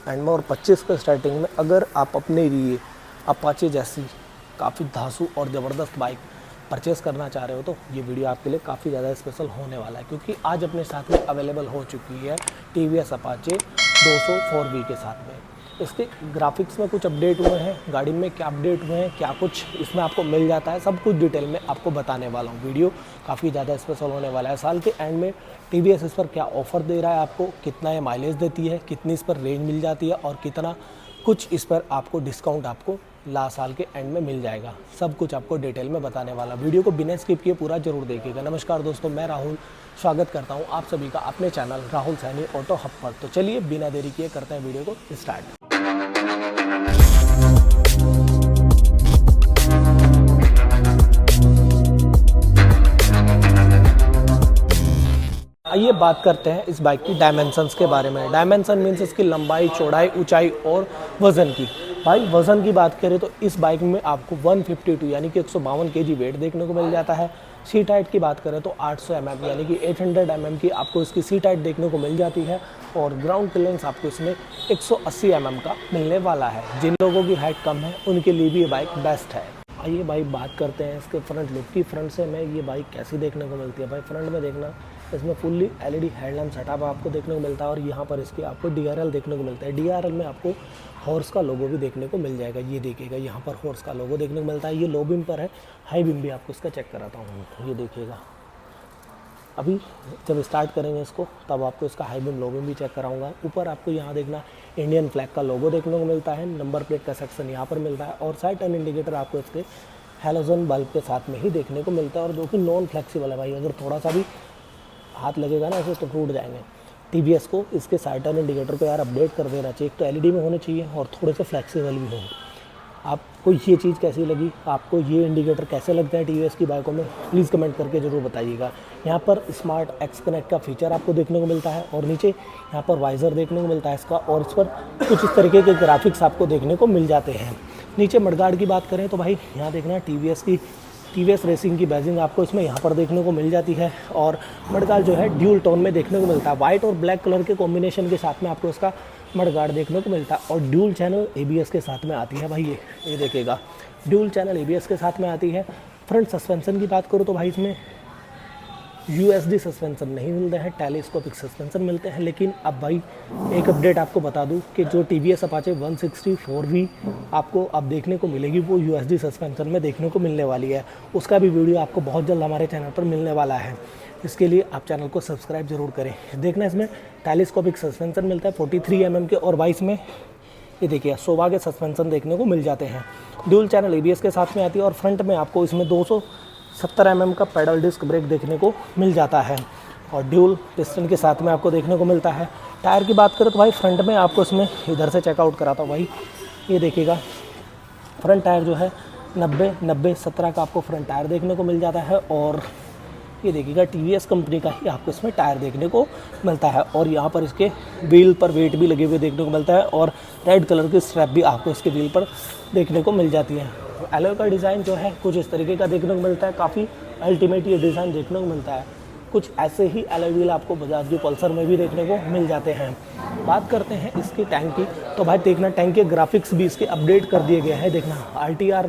And में और 25 के स्टार्टिंग में अगर आप अपने लिए अपाचे जैसी काफ़ी धांसू और ज़बरदस्त बाइक परचेस करना चाह रहे हो तो ये वीडियो आपके लिए काफ़ी ज़्यादा स्पेशल होने वाला है, क्योंकि आज अपने साथ में अवेलेबल हो चुकी है TVS अपाचे 200 4V के साथ में। इसके ग्राफिक्स में कुछ अपडेट हुए हैं, गाड़ी में क्या अपडेट हुए हैं, क्या कुछ इसमें आपको मिल जाता है, सब कुछ डिटेल में आपको बताने वाला हूँ। वीडियो काफ़ी ज़्यादा स्पेशल होने वाला है। साल के एंड में TVS इस पर क्या ऑफ़र दे रहा है आपको, कितना ये माइलेज देती है, कितनी इस पर रेंज मिल जाती है और कितना कुछ इस पर आपको डिस्काउंट आपको लास्ट साल के एंड में मिल जाएगा, सब कुछ आपको डिटेल में बताने वाला। वीडियो को बिना स्किप किए पूरा जरूर देखिएगा। नमस्कार दोस्तों, मैं राहुल स्वागत करता हूं आप सभी का अपने channel Rahul Saini auto hub पर। तो चलिए बिना देरी किए करते हैं वीडियो को स्टार्ट। आइए बात करते हैं इस बाइक की डायमेंशंस के बारे में। डायमेंशन मीन्स इसकी लंबाई, चौड़ाई, ऊंचाई और वज़न की। भाई वज़न की बात करें तो इस बाइक में आपको 152 यानी कि 152 kg वेट देखने को मिल जाता है। सीट हाइट की बात करें तो 800 mm यानी कि 800 mm की आपको इसकी सीट हाइट देखने को मिल जाती है और ग्राउंड क्लियरेंस आपको इसमें 180 mm का मिलने वाला है। जिन लोगों की हाइट कम है उनके लिए भी ये बाइक बेस्ट है। आइए भाई बात करते हैं इसके फ्रंट लुक की। फ्रंट से हमें ये बाइक कैसी देखने को मिलती है। भाई फ्रंट में देखना, इसमें फुल्ली LED हेडलैम्प सेटअप आपको देखने को मिलता है और यहाँ पर इसके आपको DRL देखने को मिलता है। DRL में आपको हॉर्स का लोगो भी देखने को मिल जाएगा। ये देखिएगा, यहाँ पर हॉर्स का लोगो देखने को मिलता है। ये लो बीम पर है, हाई बीम भी आपको इसका चेक कराता हूँ। ये देखिएगा, अभी जब स्टार्ट करेंगे इसको तब आपको इसका हाई बीम लो बीम भी चेक कराऊंगा। ऊपर आपको यहाँ देखना इंडियन फ्लैग का लोगो देखने को मिलता है। नंबर प्लेट का सेक्शन यहाँ पर मिलता है और साइड टर्न इंडिकेटर आपको इसके हैलोजन बल्ब के साथ में ही देखने को मिलता है और जो कि नॉन फ्लेक्सिबल है। भाई अगर थोड़ा सा भी हाथ लगेगा ना ऐसे तो टूट जाएंगे। TVS को इसके साइड टर्न इंडिकेटर को यार अपडेट कर देना चाहिए। एक तो LED में होने चाहिए और थोड़े से फ्लेक्सिबल भी हों। आपको ये चीज़ कैसी लगी, आपको ये इंडिकेटर कैसे लगता है TVS की बाइकों में, प्लीज़ कमेंट करके ज़रूर बताइएगा। यहाँ पर स्मार्ट एक्स कनेक्ट का फीचर आपको देखने को मिलता है और नीचे यहाँ पर वाइज़र देखने को मिलता है इसका और इस पर कुछ इस तरीके के ग्राफिक्स आपको देखने को मिल जाते हैं। नीचे मडगार्ड की बात करें तो भाई यहाँ देखना TVS रेसिंग की बैजिंग आपको इसमें यहाँ पर देखने को मिल जाती है और मडगार्ड जो है ड्यूल टोन में देखने को मिलता है। वाइट और ब्लैक कलर के कॉम्बिनेशन के साथ में आपको इसका मडगार्ड देखने को मिलता है और ड्यूल चैनल ABS के साथ में आती है। भाई ये देखिएगा, ड्यूल चैनल ABS के साथ में आती है। फ्रंट सस्पेंशन की बात करूँ तो भाई इसमें USD सस्पेंशन नहीं मिलते हैं, टेलीस्कोपिक सस्पेंशन मिलते हैं। लेकिन अब भाई एक अपडेट आपको बता दूं कि जो TVS अपाचे 164V आपको अब देखने को मिलेगी वो USD सस्पेंशन में देखने को मिलने वाली है। उसका भी वीडियो आपको बहुत जल्द हमारे चैनल पर मिलने वाला है। इसके लिए आप चैनल को सब्सक्राइब जरूर करें। देखना, इसमें टेलीस्कोपिक सस्पेंशन मिलता है 43 mm के और 22 में ये देखिए सोवा के सस्पेंशन देखने को मिल जाते हैं। ड्यूल चैनल ABS के साथ में आती है और फ्रंट में आपको इसमें 270 mm का पैडल डिस्क ब्रेक देखने को मिल जाता है और ड्यूल पिस्टन के साथ में आपको देखने को मिलता है। टायर की बात करें तो भाई फ्रंट में आपको इसमें इधर से चेकआउट कराता हूँ। भाई ये देखिएगा, फ्रंट टायर जो है 90-70 का आपको फ्रंट टायर देखने को मिल जाता है और ये देखिएगा TVS कंपनी का ही आपको इसमें टायर देखने को मिलता है और यहाँ पर इसके व्हील पर वेट भी लगे हुए देखने को मिलता है और रेड कलर की स्ट्रैप भी आपको इसके व्हील पर देखने को मिल जाती है। एलॉय का डिज़ाइन जो है कुछ इस तरीके का देखने को मिलता है, काफ़ी अल्टीमेट ये डिज़ाइन देखने को मिलता है। कुछ ऐसे ही एलॉय व्हील आपको बजाज की पल्सर में भी देखने को मिल जाते हैं। बात करते हैं इसकी टैंक की तो भाई देखना, टैंक के ग्राफिक्स भी इसके अपडेट कर दिए गए हैं। देखना RTR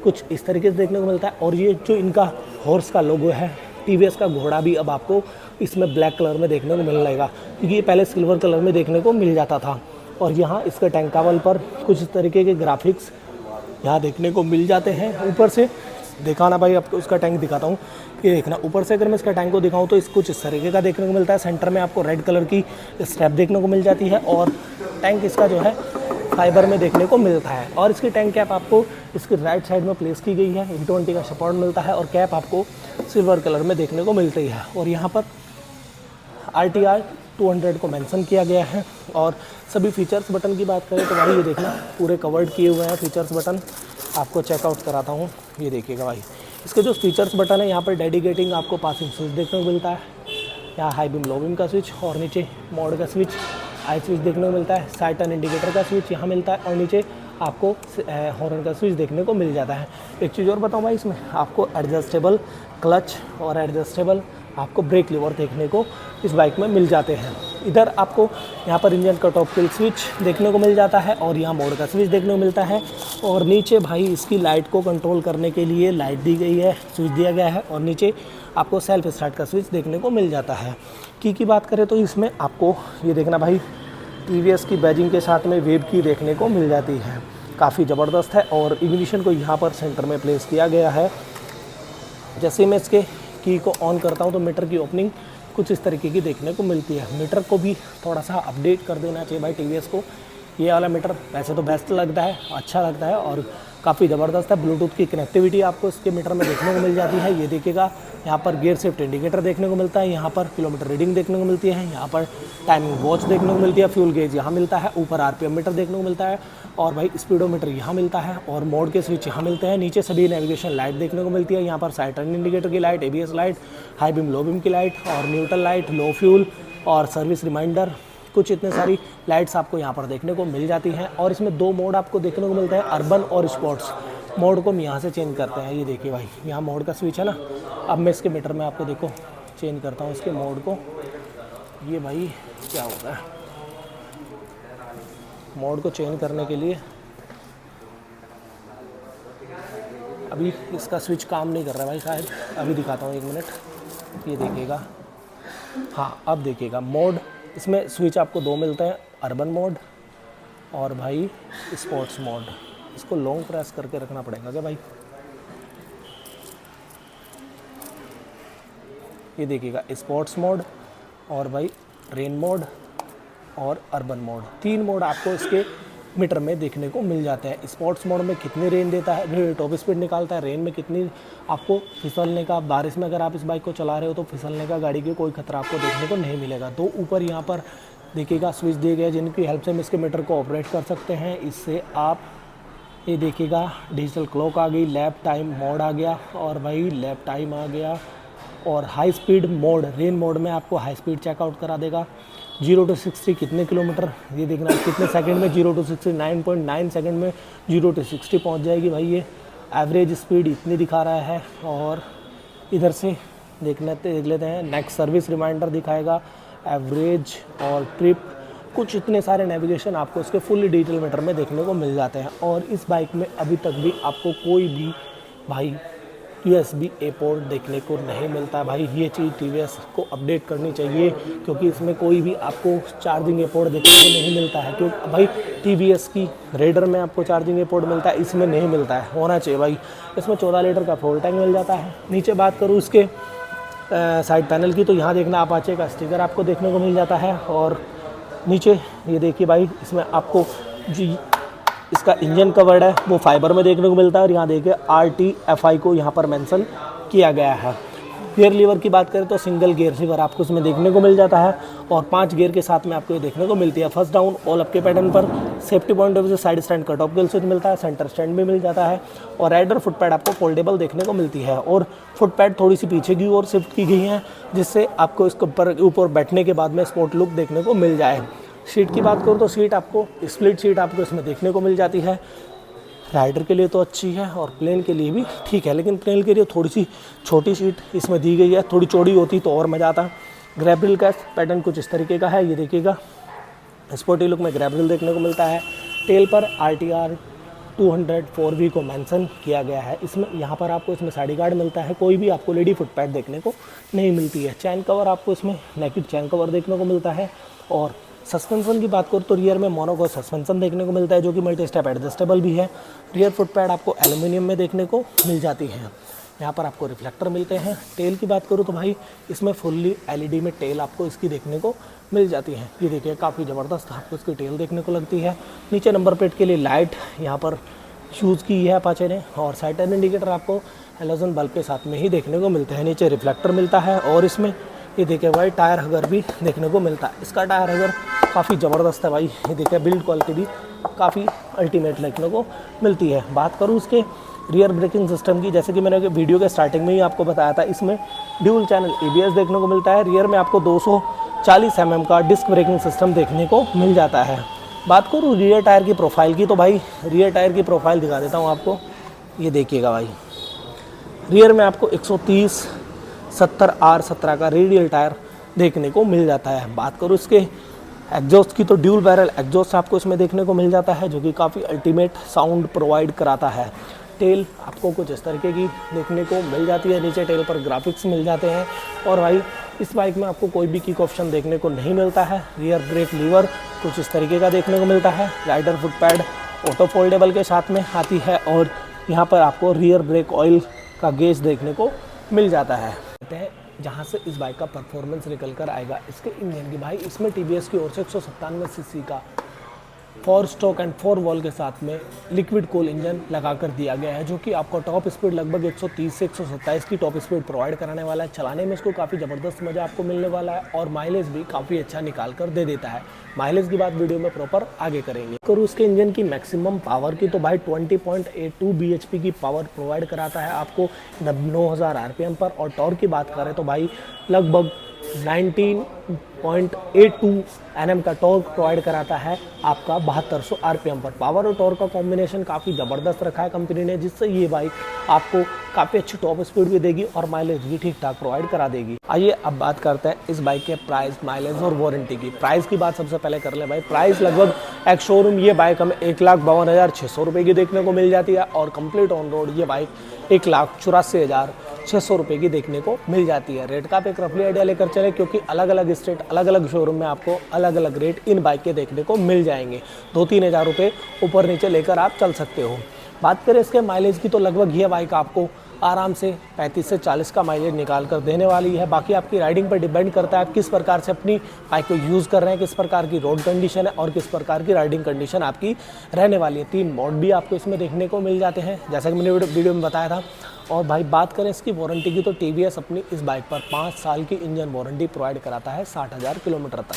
कुछ इस तरीके से देखने को मिलता है और ये जो इनका हॉर्स का लोगो है, TVS का घोड़ा भी अब आपको इसमें ब्लैक कलर में देखने को मिलने लगेगा, क्योंकि ये पहले सिल्वर कलर में देखने को मिल जाता था। और यहाँ इसके टैंक कावल पर कुछ इस तरीके के ग्राफिक्स यहाँ देखने को मिल जाते हैं। ऊपर से दिखाना भाई, आपको उसका टैंक दिखाता हूँ। ये देखना, ऊपर से अगर मैं इसका टैंक को दिखाऊँ तो इस कुछ इस तरीके का देखने को मिलता है। सेंटर में आपको रेड कलर की स्ट्रैप देखने को मिल जाती है और टैंक इसका जो है फाइबर में देखने को मिलता है और इसकी टैंक कैप आपको इसकी राइट साइड में प्लेस की गई है। E20 का सपोर्ट मिलता है और कैप आपको सिल्वर कलर में देखने को मिलती है और यहाँ पर RTR 200 को मेंशन किया गया है। और सभी फीचर्स बटन की बात करें तो भाई ये देखना पूरे कवर्ड किए हुए हैं फीचर्स बटन, आपको चेकआउट कराता हूँ। ये देखिएगा भाई, इसके जो फीचर्स बटन है यहाँ पर डेडिकेटिंग आपको पासिंग स्विच देखने को मिलता है, यहाँ हाई बीम लो बीम का स्विच और नीचे मोड का स्विच, आई स्विच देखने को मिलता है। साइड टर्न इंडिकेटर का स्विच यहाँ मिलता है और नीचे आपको हॉर्न का स्विच देखने को मिल जाता है। एक चीज़ और बताऊँ भाई, इसमें आपको एडजस्टेबल क्लच और एडजस्टेबल आपको ब्रेक लीवर देखने को इस बाइक में मिल जाते हैं। इधर आपको यहाँ पर इंजन का टॉप किल स्विच देखने को मिल जाता है और यहाँ मोड का स्विच देखने को मिलता है। और नीचे भाई इसकी लाइट को कंट्रोल करने के लिए लाइट दी गई है, स्विच दिया गया है और नीचे आपको सेल्फ स्टार्ट का स्विच देखने को मिल जाता है। की बात करें तो इसमें आपको ये देखना भाई TVS की बैजिंग के साथ में वेब की देखने को मिल जाती है, काफ़ी ज़बरदस्त है। और इग्निशन को यहाँ पर सेंटर में प्लेस किया गया है। जैसे मैं इसके की को ऑन करता हूँ तो मीटर की ओपनिंग कुछ इस तरीके की देखने को मिलती है। मीटर को भी थोड़ा सा अपडेट कर देना चाहिए भाई TVS को। ये वाला मीटर वैसे तो बेस्ट लगता है, अच्छा लगता है और काफ़ी ज़बरदस्त है। ब्लूटूथ की कनेक्टिविटी आपको इसके मीटर में देखने को मिल जाती है। ये देखिएगा यहाँ पर गियर शिफ्ट इंडिकेटर देखने को मिलता है, यहाँ पर किलोमीटर रीडिंग देखने को मिलती है, यहाँ पर टाइमिंग वॉच देखने को मिलती है, फ्यूल गेज यहाँ मिलता है, ऊपर RPM मीटर देखने को मिलता है और भाई स्पीडोमीटर यहाँ मिलता है और मोड के स्विच यहाँ मिलते हैं। नीचे सभी नेविगेशन लाइट देखने को मिलती है, यहाँ पर साइड टर्न इंडिकेटर की light, ABS light, high beam low beam की लाइट और न्यूट्रल लाइट, लो फ्यूल और सर्विस रिमाइंडर, कुछ इतने सारी लाइट्स आपको यहाँ पर देखने को मिल जाती हैं। और इसमें 2 मोड आपको देखने को मिलता है, अर्बन और स्पोर्ट्स। मोड को हम यहाँ से चेंज करते हैं। ये देखिए भाई यहाँ मोड का स्विच है ना। अब मैं इसके मीटर में आपको देखो चेंज करता हूँ इसके मोड को। ये भाई क्या होता है, मोड को चेंज करने के लिए अभी इसका स्विच काम नहीं कर रहा भाई शायद, अभी दिखाता हूँ 1 मिनट। ये देखिएगा, हाँ अब देखिएगा मोड, इसमें स्विच आपको 2 मिलते हैं, अर्बन मोड और भाई स्पोर्ट्स मोड। इसको लॉन्ग प्रेस करके रखना पड़ेगा क्या भाई। ये देखिएगा स्पोर्ट्स मोड और भाई रेन मोड और अर्बन मोड, 3 मोड आपको इसके मीटर में देखने को मिल जाते हैं। स्पोर्ट्स मोड में कितनी रेन देता है, टॉप स्पीड निकालता है, रेन में कितनी आपको फिसलने का, बारिश में अगर आप इस बाइक को चला रहे हो तो फिसलने का गाड़ी के कोई खतरा आपको देखने को नहीं मिलेगा। 2 ऊपर यहाँ पर देखिएगा स्विच दिए गए जिनकी हेल्प से हम इसके मीटर को ऑपरेट कर सकते हैं। इससे आप ये देखिएगा डिजिटल क्लॉक आ गई, लैप टाइम मोड आ गया और भाई लैप टाइम आ गया और high speed mode, rain mode में आपको हाई स्पीड चेकआउट करा देगा। 0 to 60 कितने किलोमीटर, ये देखना कितने सेकंड में 0 to 60 9.9 सेकंड में 0 to 60 पहुंच जाएगी भाई। ये एवरेज स्पीड इतनी दिखा रहा है। और इधर से देख लेते हैं, नेक्स्ट सर्विस रिमाइंडर दिखाएगा, एवरेज और ट्रिप, कुछ इतने सारे नेविगेशन आपको इसके फुल डिजिटल मीटर में देखने को मिल जाते हैं। और इस बाइक में अभी तक भी आपको कोई भी भाई USB A पोर्ट देखने को नहीं मिलता है भाई। ये चीज़ TVS को अपडेट करनी चाहिए क्योंकि इसमें कोई भी आपको चार्जिंग A पोर्ट देखने को नहीं मिलता है। क्योंकि भाई TVS की रेडर में आपको चार्जिंग A पोर्ट मिलता है, इसमें नहीं मिलता है, होना चाहिए भाई। इसमें 14 लीटर का फ्यूल टैंक मिल जाता है। नीचे बात करूँ इसके साइड पैनल की तो यहाँ देखना अपाचे का स्टिकर आपको देखने को मिल जाता है। और नीचे ये देखिए भाई इसमें आपको जी इसका इंजन कवर्ड है वो फाइबर में देखने को मिलता है और यहाँ देखिए RTFI को यहाँ पर मेंशन किया गया है। गियर लीवर की बात करें तो सिंगल गियर लीवर आपको इसमें देखने को मिल जाता है और 5 गियर के साथ में आपको ये देखने को मिलती है। फर्स्ट डाउन ऑल अप के पैटर्न पर safety point of view side stand cut of gill switch मिलता है, सेंटर स्टैंड भी मिल जाता है और राइडर फुट पैड आपको फोल्डेबल देखने को मिलती है। और फुट पैड थोड़ी सी पीछे की ओर शिफ्ट की गई है जिससे आपको इसके ऊपर बैठने के बाद में स्पोर्ट लुक देखने को मिल जाए। सीट की बात करूँ तो सीट आपको स्प्लिट सीट आपको इसमें देखने को मिल जाती है। राइडर के लिए तो अच्छी है और प्लेन के लिए भी ठीक है, लेकिन प्लेन के लिए थोड़ी सी छोटी सीट इसमें दी गई है, थोड़ी चौड़ी होती तो और मज़ा आता। ग्रैब रिल का पैटर्न कुछ इस तरीके का है, ये देखिएगा स्पोर्टी लुक में ग्रैब रिल देखने को मिलता है। टेल पर RTR 204V को मेंशन किया गया है। इसमें यहाँ पर आपको इसमें साइड गार्ड मिलता है, कोई भी आपको लेडी फुट पैड देखने को नहीं मिलती है। चैन कवर आपको इसमें नेकेड चैन कवर देखने को मिलता है। और सस्पेंशन की बात करूँ तो रियर में मोनोकोक सस्पेंशन देखने को मिलता है जो कि मल्टी स्टेप एडजस्टेबल भी है। रियर फुट पैड आपको एल्युमिनियम में देखने को मिल जाती है। यहाँ पर आपको रिफ्लेक्टर मिलते हैं। टेल की बात करूँ तो भाई इसमें फुल्ली LED में टेल आपको इसकी देखने को मिल जाती है। ये देखिए काफ़ी ज़बरदस्त आपको इसकी टेल देखने को लगती है। नीचे नंबर प्लेट के लिए लाइट यहाँ पर यूज़ की है अपाचे ने और साइड टर्न इंडिकेटर आपको हेलोजन बल्ब के साथ में ही देखने को मिलते हैं। नीचे रिफ्लेक्टर मिलता है और इसमें ये देखिए भाई टायर हगर भी देखने को मिलता है। इसका टायर हगर काफ़ी ज़बरदस्त है भाई, ये देखिए बिल्ड क्वालिटी भी काफ़ी अल्टीमेट देखने को मिलती है। बात करूँ इसके रियर ब्रेकिंग सिस्टम की, जैसे कि मैंने वीडियो के स्टार्टिंग में ही आपको बताया था, इसमें ड्यूल चैनल ABS देखने को मिलता है। रियर में आपको 240 mm का डिस्क ब्रेकिंग सिस्टम देखने को मिल जाता है। बात करूँ रियर टायर की प्रोफाइल की तो भाई रियर टायर की प्रोफाइल दिखा देता हूँ आपको। ये देखिएगा भाई रियर में आपको 130 70R17 का रेडियल टायर देखने को मिल जाता है। बात करूँ इसके एग्जॉस्ट की तो ड्यूल बैरल एग्जॉस्ट आपको इसमें देखने को मिल जाता है, जो कि काफ़ी अल्टीमेट साउंड प्रोवाइड कराता है। टेल आपको कुछ इस तरीके की देखने को मिल जाती है, नीचे टेल पर ग्राफिक्स मिल जाते हैं। और भाई इस बाइक में आपको कोई भी किक ऑप्शन देखने को नहीं मिलता है। रियर ब्रेक लीवर कुछ इस तरीके का देखने को मिलता है। Rider foot pad auto foldable के साथ में आती है और यहाँ पर आपको रियर ब्रेक ऑयल का गेज देखने को मिल जाता है। जहाँ से इस बाइक का परफॉर्मेंस निकल कर आएगा इसके इंजन की, भाई इसमें TVS की ओर से 197 सीसी का 4 स्ट्रोक एंड 4 वॉल के साथ में लिक्विड कूल इंजन लगा कर दिया गया है, जो कि आपको टॉप स्पीड लगभग 130 से 127 की टॉप स्पीड प्रोवाइड कराने वाला है। चलाने में इसको काफ़ी ज़बरदस्त मज़ा आपको मिलने वाला है और माइलेज भी काफ़ी अच्छा निकाल कर दे देता है। माइलेज की बात वीडियो में प्रॉपर आगे करेंगे। करूँ उसके इंजन की मैक्सिमम पावर की, तो भाई 20.82 bhp की पावर प्रोवाइड कराता है आपको 9000 RPM पर। और टॉर्क की बात करें तो भाई लगभग 19.82 Nm का टॉर्क प्रोवाइड कराता है आपका 7200 RPM पर। पावर और टॉर्क का कॉम्बिनेशन काफ़ी ज़बरदस्त रखा है कंपनी ने, जिससे ये बाइक आपको काफ़ी अच्छी टॉप स्पीड भी देगी और माइलेज भी ठीक ठाक प्रोवाइड करा देगी। आइए अब बात करते हैं इस बाइक के प्राइस, माइलेज और वारंटी की। प्राइस की बात सबसे पहले कर ले भाई। प्राइस लगभग एक शोरूम ये बाइक हमें 1,52,600 रुपये की देखने को मिल जाती है और कंप्लीट ऑन रोड ये बाइक 1,84,600 रुपये की देखने को मिल जाती है। रेट का आप एक रफली आइडिया लेकर चले, क्योंकि अलग अलग स्टेट अलग अलग शोरूम में आपको अलग अलग रेट इन बाइक के देखने को मिल जाएंगे। 2-3 हज़ार रुपये ऊपर नीचे लेकर आप चल सकते हो। बात करें इसके माइलेज की, तो लगभग ये बाइक आपको आराम से 35 से 40 का माइलेज निकाल कर देने वाली है। बाकी आपकी राइडिंग पर डिपेंड करता है आप किस प्रकार से अपनी बाइक को यूज़ कर रहे हैं, किस प्रकार की रोड कंडीशन है और किस प्रकार की राइडिंग कंडीशन आपकी रहने वाली है। 3 मोड भी आपको इसमें देखने को मिल जाते हैं, जैसा कि मैंने वीडियो में बताया था। और भाई बात करें इसकी वारंटी की, तो TVS अपनी इस बाइक पर 5 साल की इंजन वारंटी प्रोवाइड कराता है 60,000 किलोमीटर तक।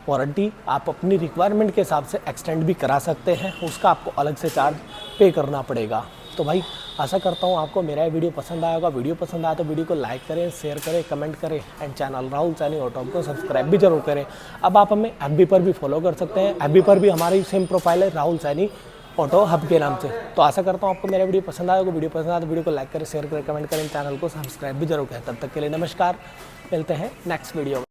वारंटी आप अपनी रिक्वायरमेंट के हिसाब से एक्सटेंड भी करा सकते हैं, उसका आपको अलग से चार्ज पे करना पड़ेगा। तो भाई आशा करता हूँ आपको मेरा ये वीडियो पसंद आएगा। वीडियो पसंद आया तो वीडियो को लाइक करें, शेयर करें, कमेंट करें and channel Rahul Saini auto को सब्सक्राइब भी जरूर करें। अब आप हमें FB पर भी फॉलो कर सकते हैं। FB पर भी हमारी सेम प्रोफाइल है राहुल सैनी ऑटो हब के नाम से। तो आशा करता हूँ आपको मेरा वीडियो पसंद आएगा। वीडियो पसंद आया तो वीडियो को लाइक करें, शेयर करें, कमेंट करें, चैनल को सब्सक्राइब भी जरूर करें। तब तक के लिए नमस्कार, मिलते हैं नेक्स्ट वीडियो में।